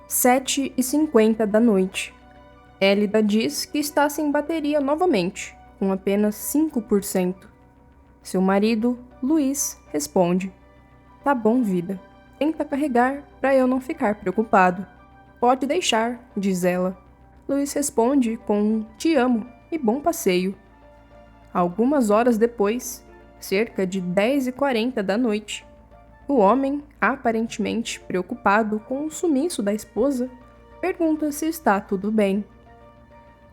7h50 da noite. Elida diz que está sem bateria novamente, com apenas 5%. Seu marido, Luiz, responde: "Tá bom, vida. Tenta carregar para eu não ficar preocupado." "Pode deixar", diz ela. Luiz responde com um "te amo" e bom passeio. Algumas horas depois, cerca de 10h40 da noite, o homem, aparentemente preocupado com o sumiço da esposa, pergunta se está tudo bem.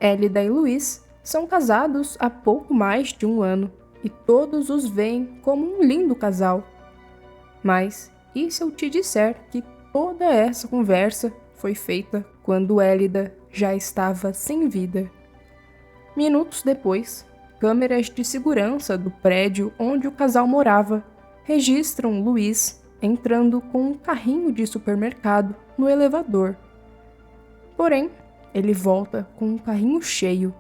Elida e Luiz são casados há pouco mais de um ano e todos os veem como um lindo casal. Mas e se eu te disser que toda essa conversa foi feita quando Elida já estava sem vida? Minutos depois, câmeras de segurança do prédio onde o casal morava registram Luiz entrando com um carrinho de supermercado no elevador. Porém, ele volta com um carrinho cheio,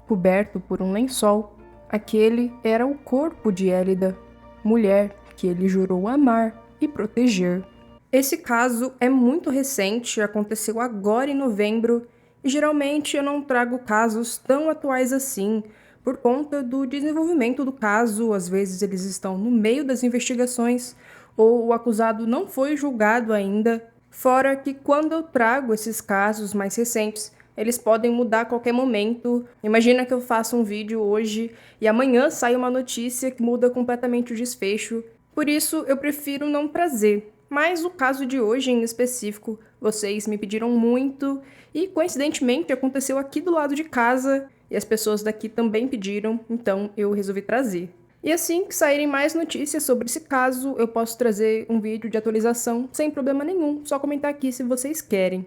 coberto por um lençol. Aquele era o corpo de Elida, mulher que ele jurou amar e proteger. Esse caso é muito recente, aconteceu agora em novembro, e geralmente eu não trago casos tão atuais assim, por conta do desenvolvimento do caso. Às vezes eles estão no meio das investigações, ou o acusado não foi julgado ainda. Fora que quando eu trago esses casos mais recentes, eles podem mudar a qualquer momento. Imagina que eu faço um vídeo hoje e amanhã sai uma notícia que muda completamente o desfecho. Por isso, eu prefiro não trazer. Mas o caso de hoje em específico, vocês me pediram muito e coincidentemente aconteceu aqui do lado de casa e as pessoas daqui também pediram, então eu resolvi trazer. E assim que saírem mais notícias sobre esse caso, eu posso trazer um vídeo de atualização sem problema nenhum, só comentar aqui se vocês querem.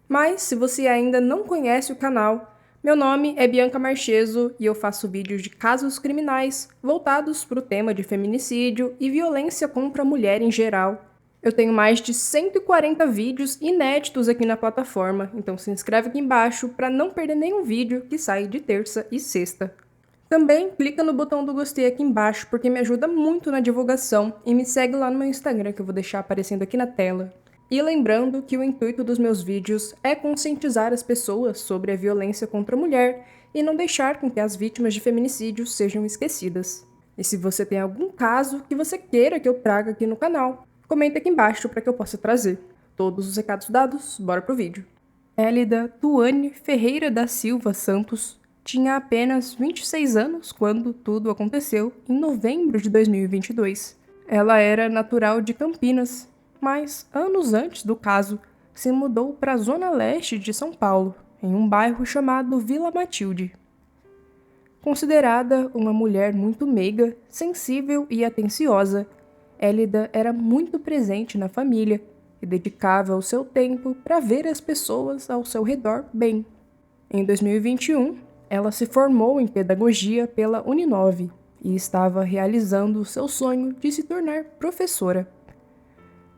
Mas, se você ainda não conhece o canal, meu nome é Bianca Marcheso e eu faço vídeos de casos criminais voltados para o tema de feminicídio e violência contra a mulher em geral. Eu tenho mais de 140 vídeos inéditos aqui na plataforma, então se inscreve aqui embaixo para não perder nenhum vídeo que sai de terça e sexta. Também clica no botão do gostei aqui embaixo porque me ajuda muito na divulgação e me segue lá no meu Instagram que eu vou deixar aparecendo aqui na tela. E lembrando que o intuito dos meus vídeos é conscientizar as pessoas sobre a violência contra a mulher e não deixar com que as vítimas de feminicídio sejam esquecidas. E se você tem algum caso que você queira que eu traga aqui no canal, comenta aqui embaixo para que eu possa trazer. Todos os recados dados, bora pro vídeo. Elida Tuane Ferreira da Silva Santos tinha apenas 26 anos quando tudo aconteceu em novembro de 2022. Ela era natural de Campinas, mas anos antes do caso, se mudou para a zona leste de São Paulo, em um bairro chamado Vila Matilde. Considerada uma mulher muito meiga, sensível e atenciosa, Elida era muito presente na família e dedicava o seu tempo para ver as pessoas ao seu redor bem. Em 2021, ela se formou em pedagogia pela Uninove e estava realizando o seu sonho de se tornar professora.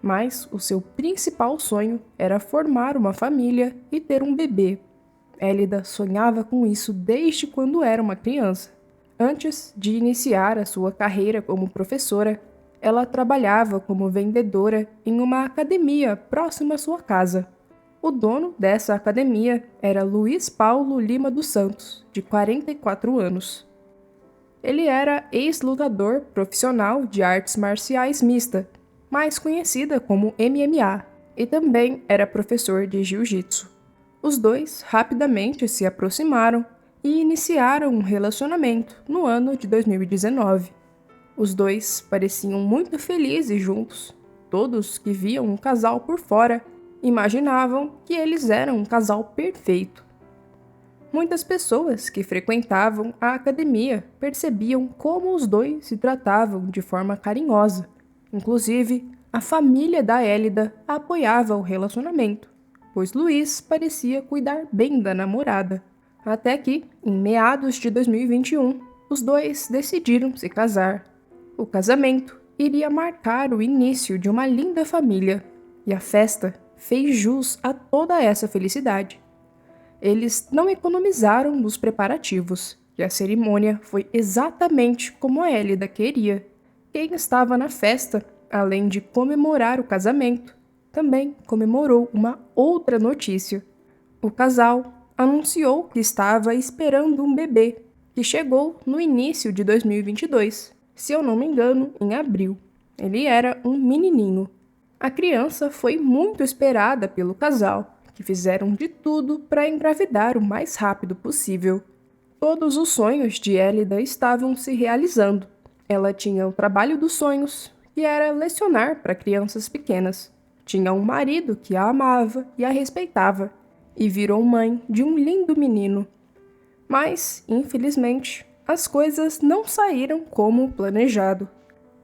Mas o seu principal sonho era formar uma família e ter um bebê. Elida sonhava com isso desde quando era uma criança. Antes de iniciar a sua carreira como professora, ela trabalhava como vendedora em uma academia próxima à sua casa. O dono dessa academia era Luiz Paulo Lima dos Santos, de 44 anos. Ele era ex-lutador profissional de artes marciais mista, mais conhecida como MMA, e também era professor de jiu-jitsu. Os dois rapidamente se aproximaram e iniciaram um relacionamento no ano de 2019. Os dois pareciam muito felizes juntos. Todos que viam o casal por fora imaginavam que eles eram um casal perfeito. Muitas pessoas que frequentavam a academia percebiam como os dois se tratavam de forma carinhosa. Inclusive, a família da Elida apoiava o relacionamento, pois Luiz parecia cuidar bem da namorada. Até que, em meados de 2021, os dois decidiram se casar. O casamento iria marcar o início de uma linda família, e a festa fez jus a toda essa felicidade. Eles não economizaram nos preparativos, e a cerimônia foi exatamente como a Elida queria. Quem estava na festa, além de comemorar o casamento, também comemorou uma outra notícia. O casal anunciou que estava esperando um bebê, que chegou no início de 2022, se eu não me engano, em abril. Ele era um menininho. A criança foi muito esperada pelo casal, que fizeram de tudo para engravidar o mais rápido possível. Todos os sonhos de Elida estavam se realizando. Ela tinha o trabalho dos sonhos, que era lecionar para crianças pequenas. Tinha um marido que a amava e a respeitava, e virou mãe de um lindo menino. Mas, infelizmente, as coisas não saíram como planejado.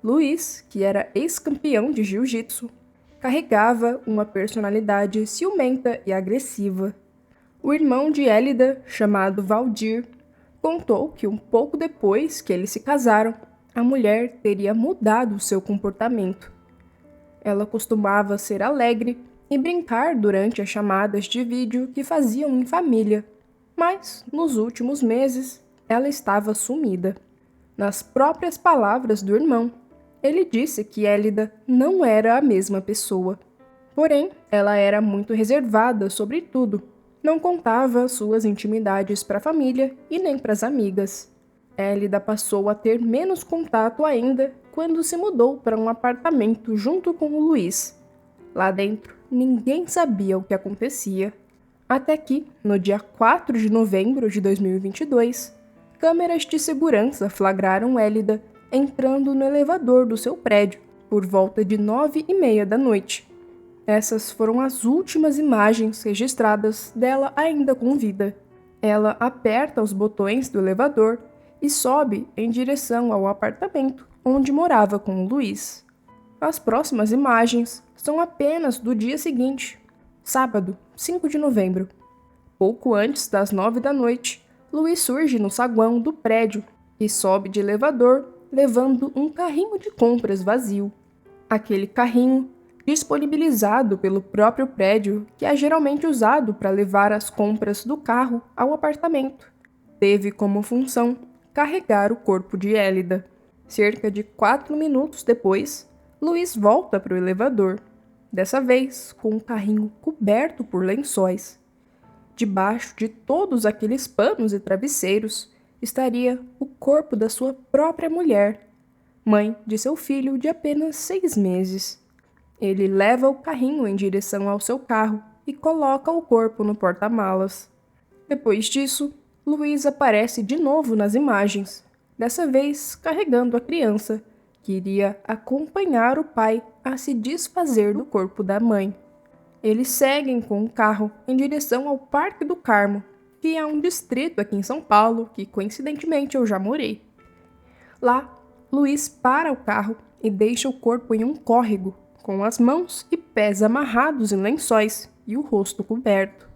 Luiz, que era ex-campeão de jiu-jitsu, carregava uma personalidade ciumenta e agressiva. O irmão de Elida, chamado Valdir, contou que um pouco depois que eles se casaram, a mulher teria mudado seu comportamento. Ela costumava ser alegre e brincar durante as chamadas de vídeo que faziam em família, mas, nos últimos meses, ela estava sumida. Nas próprias palavras do irmão, ele disse que Elida não era a mesma pessoa. Porém, ela era muito reservada sobre tudo. Não contava suas intimidades para a família e nem para as amigas. Elida passou a ter menos contato ainda quando se mudou para um apartamento junto com o Luiz. Lá dentro, ninguém sabia o que acontecia. Até que, no dia 4 de novembro de 2022, câmeras de segurança flagraram Elida entrando no elevador do seu prédio por volta de 9h30 da noite. Essas foram as últimas imagens registradas dela ainda com vida. Ela aperta os botões do elevador e sobe em direção ao apartamento onde morava com o Luiz. As próximas imagens são apenas do dia seguinte, sábado, 5 de novembro. Pouco antes das 9 da noite, Luiz surge no saguão do prédio e sobe de elevador levando um carrinho de compras vazio. Aquele carrinho, disponibilizado pelo próprio prédio, que é geralmente usado para levar as compras do carro ao apartamento, teve como função carregar o corpo de Elida. Cerca de 4 minutos depois, Luiz volta para o elevador, dessa vez com um carrinho coberto por lençóis. Debaixo de todos aqueles panos e travesseiros estaria o corpo da sua própria mulher, mãe de seu filho de apenas 6 meses. Ele leva o carrinho em direção ao seu carro e coloca o corpo no porta-malas. Depois disso, Luiz aparece de novo nas imagens, dessa vez carregando a criança, que iria acompanhar o pai a se desfazer do corpo da mãe. Eles seguem com o carro em direção ao Parque do Carmo, que é um distrito aqui em São Paulo que, coincidentemente, eu já morei. Lá, Luiz para o carro e deixa o corpo em um córrego, com as mãos e pés amarrados em lençóis e o rosto coberto.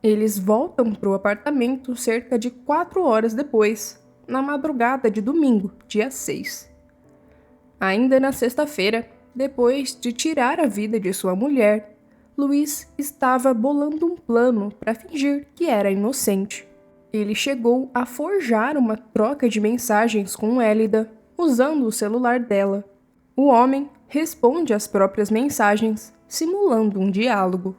Eles voltam para o apartamento cerca de 4 horas depois, na madrugada de domingo, dia 6. Ainda na sexta-feira, depois de tirar a vida de sua mulher, Luiz estava bolando um plano para fingir que era inocente. Ele chegou a forjar uma troca de mensagens com Elida, usando o celular dela. O homem responde às próprias mensagens, simulando um diálogo.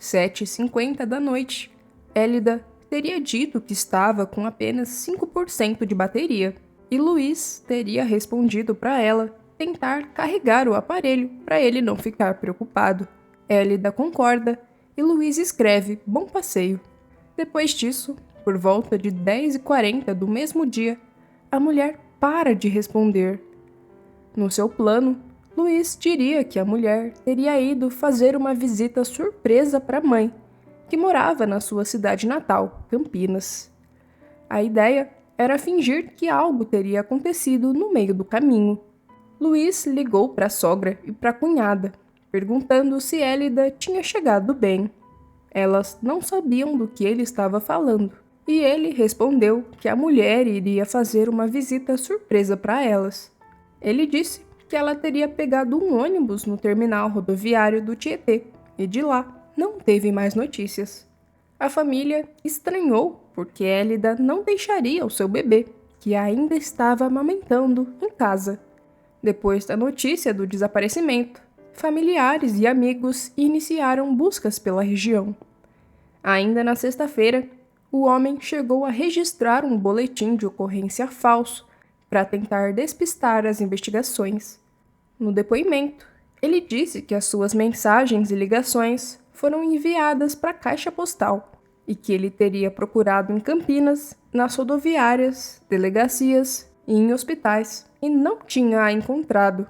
7h50 da noite, Elida teria dito que estava com apenas 5% de bateria, e Luiz teria respondido para ela tentar carregar o aparelho para ele não ficar preocupado. Elida concorda e Luiz escreve "Bom passeio". Depois disso, por volta de 10h40 do mesmo dia, a mulher para de responder. No seu plano, Luiz diria que a mulher teria ido fazer uma visita surpresa para a mãe, que morava na sua cidade natal, Campinas. A ideia era fingir que algo teria acontecido no meio do caminho. Luiz ligou para a sogra e para a cunhada, perguntando se Elida tinha chegado bem. Elas não sabiam do que ele estava falando, e ele respondeu que a mulher iria fazer uma visita surpresa para elas. Ele disse que ela teria pegado um ônibus no terminal rodoviário do Tietê, e de lá não teve mais notícias. A família estranhou porque Elida não deixaria o seu bebê, que ainda estava amamentando, em casa. Depois da notícia do desaparecimento, familiares e amigos iniciaram buscas pela região. Ainda na sexta-feira, o homem chegou a registrar um boletim de ocorrência falso para tentar despistar as investigações. No depoimento, ele disse que as suas mensagens e ligações foram enviadas para a caixa postal e que ele teria procurado em Campinas, nas rodoviárias, delegacias e em hospitais e não tinha a encontrado.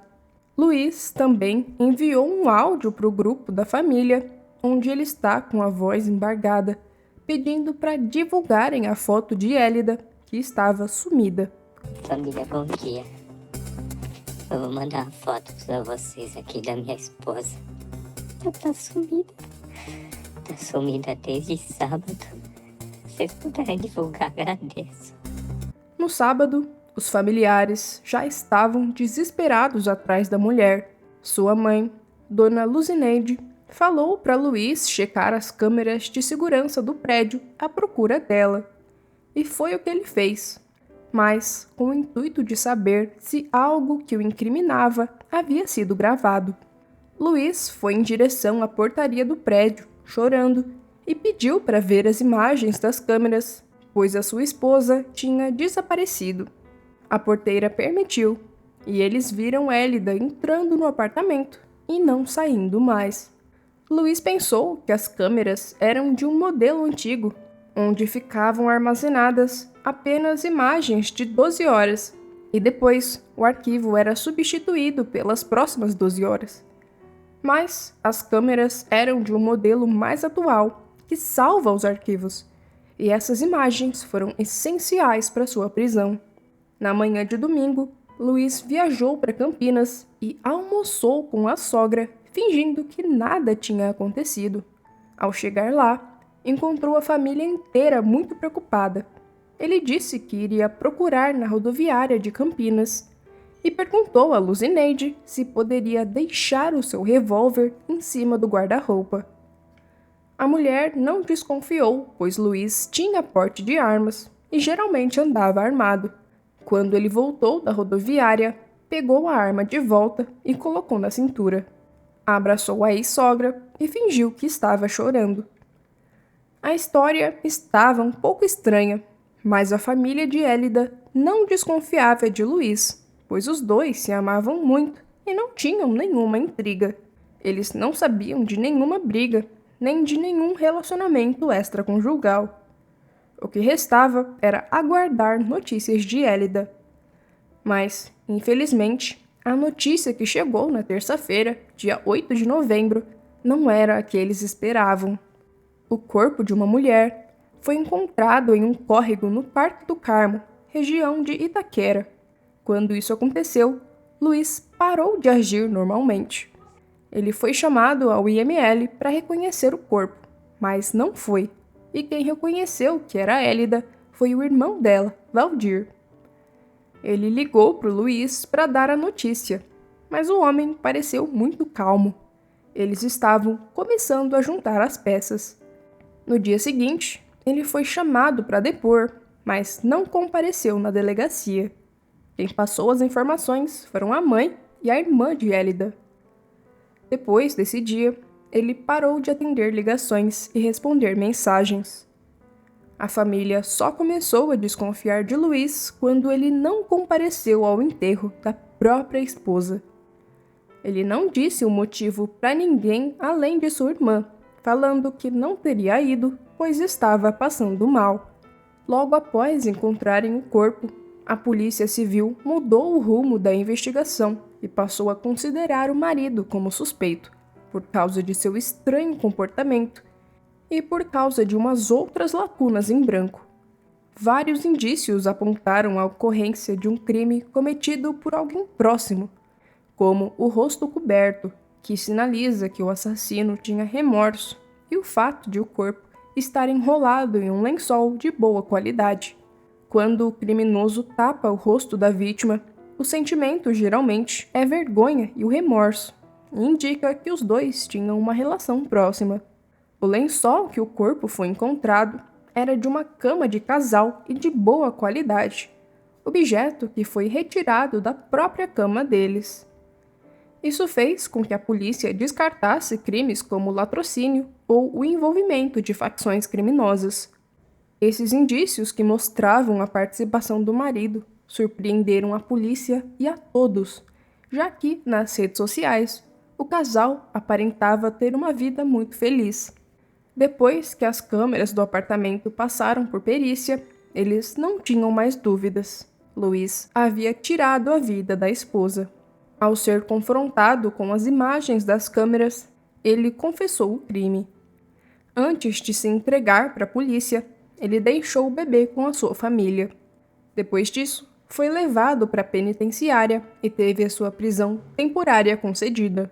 Luiz também enviou um áudio para o grupo da família, onde ele está com a voz embargada, pedindo para divulgarem a foto de Hélida, que estava sumida. Família, bom dia. Eu vou mandar uma foto para vocês aqui da minha esposa. Ela tá sumida. Tá sumida desde sábado. Se vocês puderem divulgar, agradeço. No sábado, os familiares já estavam desesperados atrás da mulher. Sua mãe, Dona Luzineide, falou para Luiz checar as câmeras de segurança do prédio à procura dela. E foi o que ele fez, mas com o intuito de saber se algo que o incriminava havia sido gravado. Luiz foi em direção à portaria do prédio, chorando, e pediu para ver as imagens das câmeras, pois a sua esposa tinha desaparecido. A porteira permitiu, e eles viram Hélida entrando no apartamento e não saindo mais. Luiz pensou que as câmeras eram de um modelo antigo, onde ficavam armazenadas apenas imagens de 12 horas, e depois o arquivo era substituído pelas próximas 12 horas. Mas as câmeras eram de um modelo mais atual, que salva os arquivos, e essas imagens foram essenciais para sua prisão. Na manhã de domingo, Luiz viajou para Campinas e almoçou com a sogra, fingindo que nada tinha acontecido. Ao chegar lá, encontrou a família inteira muito preocupada. Ele disse que iria procurar na rodoviária de Campinas e perguntou a Luzineide se poderia deixar o seu revólver em cima do guarda-roupa. A mulher não desconfiou, pois Luiz tinha porte de armas e geralmente andava armado. Quando ele voltou da rodoviária, pegou a arma de volta e colocou na cintura. Abraçou a ex-sogra e fingiu que estava chorando. A história estava um pouco estranha, mas a família de Hélida não desconfiava de Luiz, pois os dois se amavam muito e não tinham nenhuma intriga. Eles não sabiam de nenhuma briga, nem de nenhum relacionamento extraconjugal. O que restava era aguardar notícias de Hélida. Mas, infelizmente, a notícia que chegou na terça-feira, dia 8 de novembro, não era a que eles esperavam. O corpo de uma mulher foi encontrado em um córrego no Parque do Carmo, região de Itaquera. Quando isso aconteceu, Luiz parou de agir normalmente. Ele foi chamado ao IML para reconhecer o corpo, mas não foi. E quem reconheceu que era Hélida foi o irmão dela, Valdir. Ele ligou para o Luiz para dar a notícia, mas o homem pareceu muito calmo. Eles estavam começando a juntar as peças. No dia seguinte, ele foi chamado para depor, mas não compareceu na delegacia. Quem passou as informações foram a mãe e a irmã de Hélida. Depois desse dia, ele parou de atender ligações e responder mensagens. A família só começou a desconfiar de Luiz quando ele não compareceu ao enterro da própria esposa. Ele não disse o motivo para ninguém além de sua irmã, falando que não teria ido, pois estava passando mal. Logo após encontrarem o corpo, a Polícia Civil mudou o rumo da investigação e passou a considerar o marido como suspeito, por causa de seu estranho comportamento e por causa de umas outras lacunas em branco. Vários indícios apontaram a ocorrência de um crime cometido por alguém próximo, como o rosto coberto, que sinaliza que o assassino tinha remorso, e o fato de o corpo estar enrolado em um lençol de boa qualidade. Quando o criminoso tapa o rosto da vítima, o sentimento geralmente é vergonha e o remorso, e indica que os dois tinham uma relação próxima. O lençol que o corpo foi encontrado era de uma cama de casal e de boa qualidade, objeto que foi retirado da própria cama deles. Isso fez com que a polícia descartasse crimes como latrocínio ou o envolvimento de facções criminosas. Esses indícios que mostravam a participação do marido surpreenderam a polícia e a todos, já que, nas redes sociais, o casal aparentava ter uma vida muito feliz. Depois que as câmeras do apartamento passaram por perícia, eles não tinham mais dúvidas. Luiz havia tirado a vida da esposa. Ao ser confrontado com as imagens das câmeras, ele confessou o crime. Antes de se entregar para a polícia, ele deixou o bebê com a sua família. Depois disso, foi levado para a penitenciária e teve a sua prisão temporária concedida.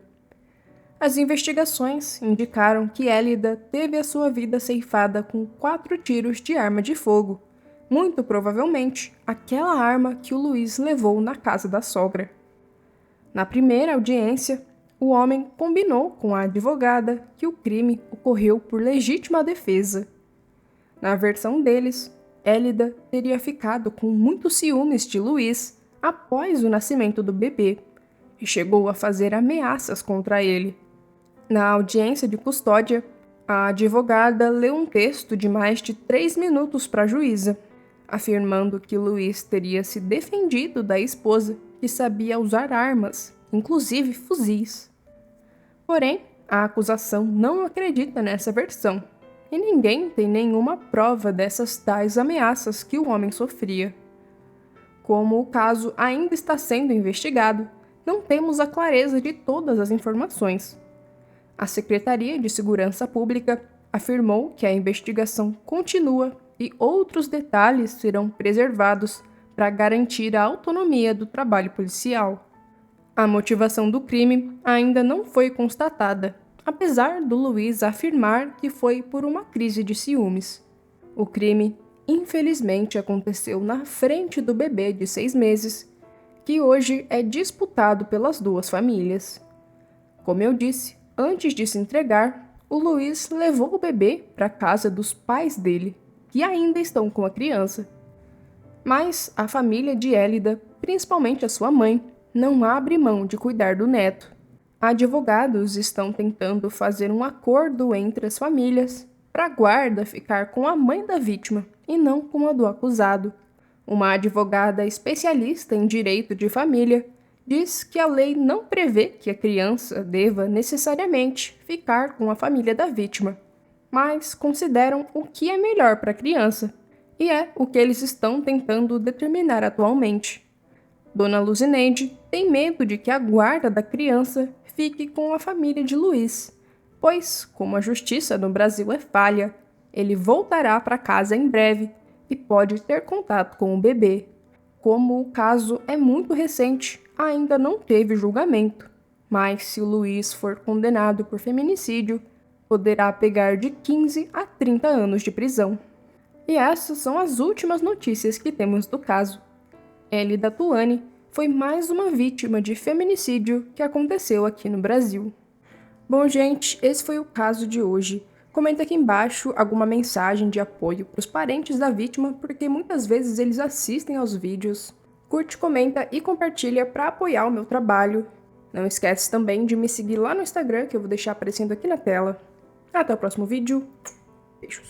As investigações indicaram que Elida teve a sua vida ceifada com 4 tiros de arma de fogo, muito provavelmente aquela arma que o Luiz levou na casa da sogra. Na primeira audiência, o homem combinou com a advogada que o crime ocorreu por legítima defesa. Na versão deles, Elida teria ficado com muitos ciúmes de Luiz após o nascimento do bebê e chegou a fazer ameaças contra ele. Na audiência de custódia, a advogada leu um texto de mais de 3 minutos para a juíza, afirmando que Luiz teria se defendido da esposa que sabia usar armas, inclusive fuzis. Porém, a acusação não acredita nessa versão, e ninguém tem nenhuma prova dessas tais ameaças que o homem sofria. Como o caso ainda está sendo investigado, não temos a clareza de todas as informações. A Secretaria de Segurança Pública afirmou que a investigação continua e outros detalhes serão preservados para garantir a autonomia do trabalho policial. A motivação do crime ainda não foi constatada, apesar do Luiz afirmar que foi por uma crise de ciúmes. O crime, infelizmente, aconteceu na frente do bebê de 6 meses, que hoje é disputado pelas duas famílias. Como eu disse, antes de se entregar, o Luiz levou o bebê para a casa dos pais dele, que ainda estão com a criança. Mas a família de Elida, principalmente a sua mãe, não abre mão de cuidar do neto. Advogados estão tentando fazer um acordo entre as famílias para a guarda ficar com a mãe da vítima e não com a do acusado. Uma advogada especialista em direito de família diz que a lei não prevê que a criança deva necessariamente ficar com a família da vítima, mas consideram o que é melhor para a criança, e é o que eles estão tentando determinar atualmente. Dona Luzineide tem medo de que a guarda da criança fique com a família de Luiz, pois, como a justiça no Brasil é falha, ele voltará para casa em breve e pode ter contato com o bebê. Como o caso é muito recente, ainda não teve julgamento, mas se o Luiz for condenado por feminicídio, poderá pegar de 15 a 30 anos de prisão. E essas são as últimas notícias que temos do caso. Elida Tuani foi mais uma vítima de feminicídio que aconteceu aqui no Brasil. Bom, gente, esse foi o caso de hoje. Comenta aqui embaixo alguma mensagem de apoio para os parentes da vítima, porque muitas vezes eles assistem aos vídeos. Curte, comenta e compartilha para apoiar o meu trabalho. Não esquece também de me seguir lá no Instagram, que eu vou deixar aparecendo aqui na tela. Até o próximo vídeo. Beijos.